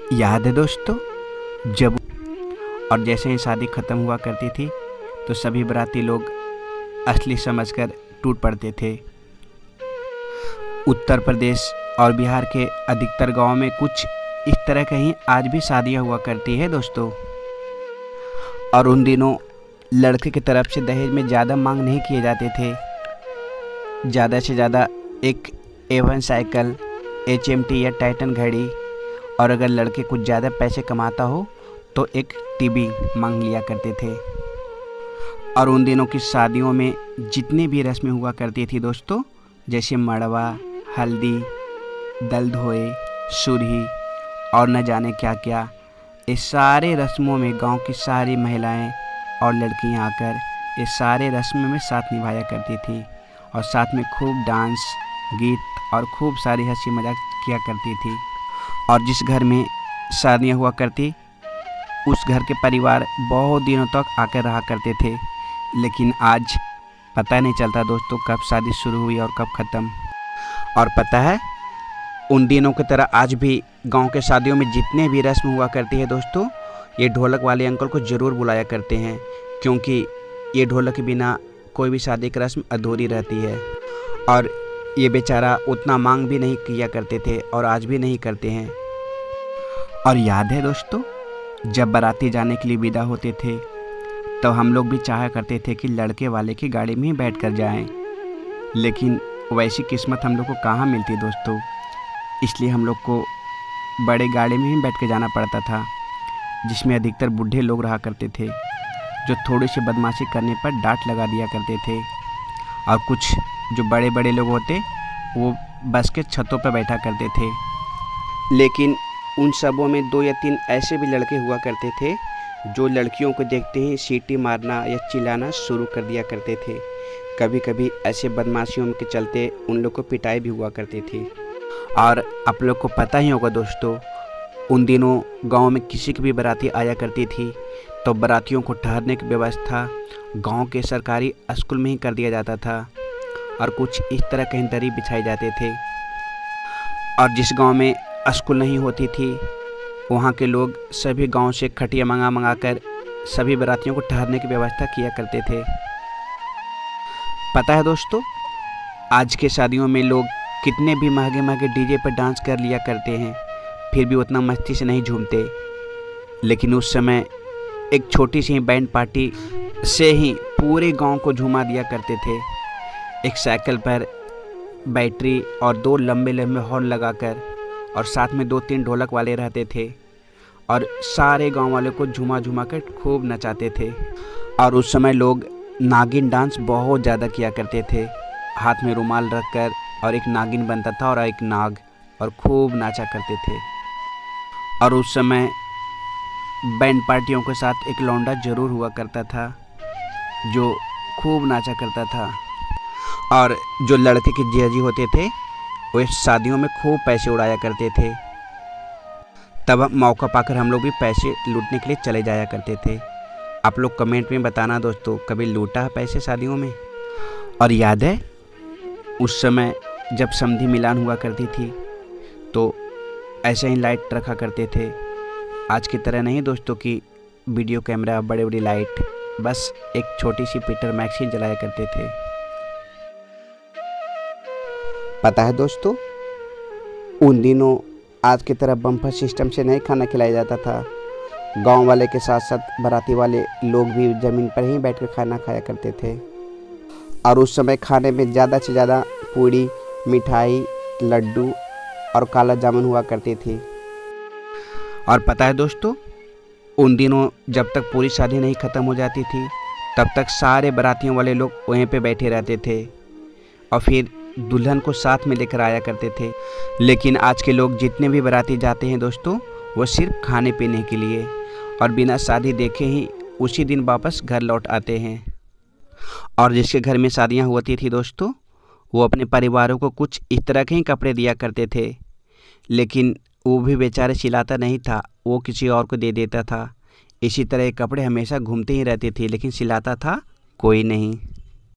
याद है दोस्तों, जब और जैसे ही शादी ख़त्म हुआ करती थी तो सभी बाराती लोग असली समझकर टूट पड़ते थे। उत्तर प्रदेश और बिहार के अधिकतर गांवों में कुछ इस तरह कहीं आज भी शादियां हुआ करती है दोस्तों। और उन दिनों लड़के की तरफ से दहेज में ज़्यादा मांग नहीं किए जाते थे। ज़्यादा से ज़्यादा एक A1 साइकिल, HMT या टाइटन घड़ी, और अगर लड़के कुछ ज़्यादा पैसे कमाता हो तो एक टीवी मांग लिया करते थे। और उन दिनों की शादियों में जितनी भी रस्में हुआ करती थी दोस्तों, जैसे मड़वा, हल्दी, दल धोए, सुरही और न जाने क्या क्या, इस सारे रस्मों में गांव की सारी महिलाएं और लड़कियां आकर इस सारे रस्मों में साथ निभाया करती थी और साथ में खूब डांस, गीत और खूब सारी हंसी मजाक किया करती थी। और जिस घर में शादियां हुआ करती उस घर के परिवार बहुत दिनों तक आकर रहा करते थे। लेकिन आज पता नहीं चलता दोस्तों कब शादी शुरू हुई और कब ख़त्म। और पता है, उन दिनों की तरह आज भी गांव के शादियों में जितने भी रस्म हुआ करती है दोस्तों, ये ढोलक वाले अंकल को ज़रूर बुलाया करते हैं, क्योंकि ये ढोलक के बिना कोई भी शादी की रस्म अधूरी रहती है। और ये बेचारा उतना मांग भी नहीं किया करते थे और आज भी नहीं करते हैं। और याद है दोस्तों, जब बाराती जाने के लिए विदा होते थे तो हम लोग भी चाहा करते थे कि लड़के वाले की गाड़ी में ही बैठ कर जाएँ, लेकिन वैसी किस्मत हम लोग को कहाँ मिलती दोस्तों। इसलिए हम लोग को बड़े गाड़ी में ही बैठ के जाना पड़ता था, जिसमें अधिकतर बूढ़े लोग रहा करते थे, जो थोड़ी सी बदमाशी करने पर डांट लगा दिया करते थे। और कुछ जो बड़े बड़े लोग होते वो बस के छतों पर बैठा करते थे। लेकिन उन सबों में 2 या 3 ऐसे भी लड़के हुआ करते थे जो लड़कियों को देखते ही सीटी मारना या चिल्लाना शुरू कर दिया करते थे। कभी कभी ऐसे बदमाशियों के चलते उन लोग को पिटाई भी हुआ करती थी। और आप लोग को पता ही होगा दोस्तों, उन दिनों गांव में किसी की भी बाराती आया करती थी तो बारातियों को ठहरने की व्यवस्था गांव के सरकारी स्कूल में ही कर दिया जाता था। और कुछ इस तरह कहीं दरी बिछाए जाते थे। और जिस गांव में स्कूल नहीं होती थी वहां के लोग सभी गांव से खटिया मंगा कर सभी बारातियों को ठहरने की व्यवस्था किया करते थे। पता है दोस्तों, आज के शादियों में लोग कितने भी महंगे महंगे डीजे पर डांस कर लिया करते हैं, फिर भी उतना मस्ती से नहीं झूमते। लेकिन उस समय एक छोटी सी बैंड पार्टी से ही पूरे गांव को झुमा दिया करते थे। एक साइकिल पर बैटरी और 2 लंबे लंबे हॉर्न लगाकर, और साथ में 2-3 ढोलक वाले रहते थे और सारे गांव वाले को झुमा झुमा कर खूब नचाते थे। और उस समय लोग नागिन डांस बहुत ज़्यादा किया करते थे, हाथ में रुमाल रखकर, और एक नागिन बनता था और एक नाग, और खूब नाचा करते थे। और उस समय बैंड पार्टियों के साथ एक लौंडा ज़रूर हुआ करता था जो खूब नाचा करता था। और जो लड़के के जीजाजी होते थे वे शादियों में खूब पैसे उड़ाया करते थे। तब मौका पाकर हम लोग भी पैसे लूटने के लिए चले जाया करते थे। आप लोग कमेंट में बताना दोस्तों, कभी लूटा है पैसे शादियों में। और याद है, उस समय जब समधी मिलान हुआ करती थी तो ऐसे ही लाइट रखा करते थे। आज की तरह नहीं दोस्तों कि वीडियो कैमरा, बड़े बड़ी लाइट, बस एक छोटी सी पीटर मैक्स ही जलाया करते थे। पता है दोस्तों, उन दिनों आज की तरह बम्फर सिस्टम से नहीं खाना खिलाया जाता था। गांव वाले के साथ साथ बाराती वाले लोग भी ज़मीन पर ही बैठकर खाना खाया करते थे। और उस समय खाने में ज़्यादा से ज़्यादा पूड़ी, मिठाई, लड्डू और काला जामुन हुआ करती थी। और पता है दोस्तों, उन दिनों जब तक पूरी शादी नहीं ख़त्म हो जाती थी तब तक सारे बारातियों वाले लोग वहीं पे बैठे रहते थे और फिर दुल्हन को साथ में लेकर आया करते थे। लेकिन आज के लोग जितने भी बाराती जाते हैं दोस्तों, वो सिर्फ खाने पीने के लिए और बिना शादी देखे ही उसी दिन वापस घर लौट आते हैं। और जिसके घर में शादियां होती थी दोस्तों, वो अपने परिवारों को कुछ इस तरह के ही कपड़े दिया करते थे, लेकिन वो भी बेचारे सिलाता नहीं था, वो किसी और को दे देता था। इसी तरह कपड़े हमेशा घूमते ही रहते थे, लेकिन सिलाता था कोई नहीं।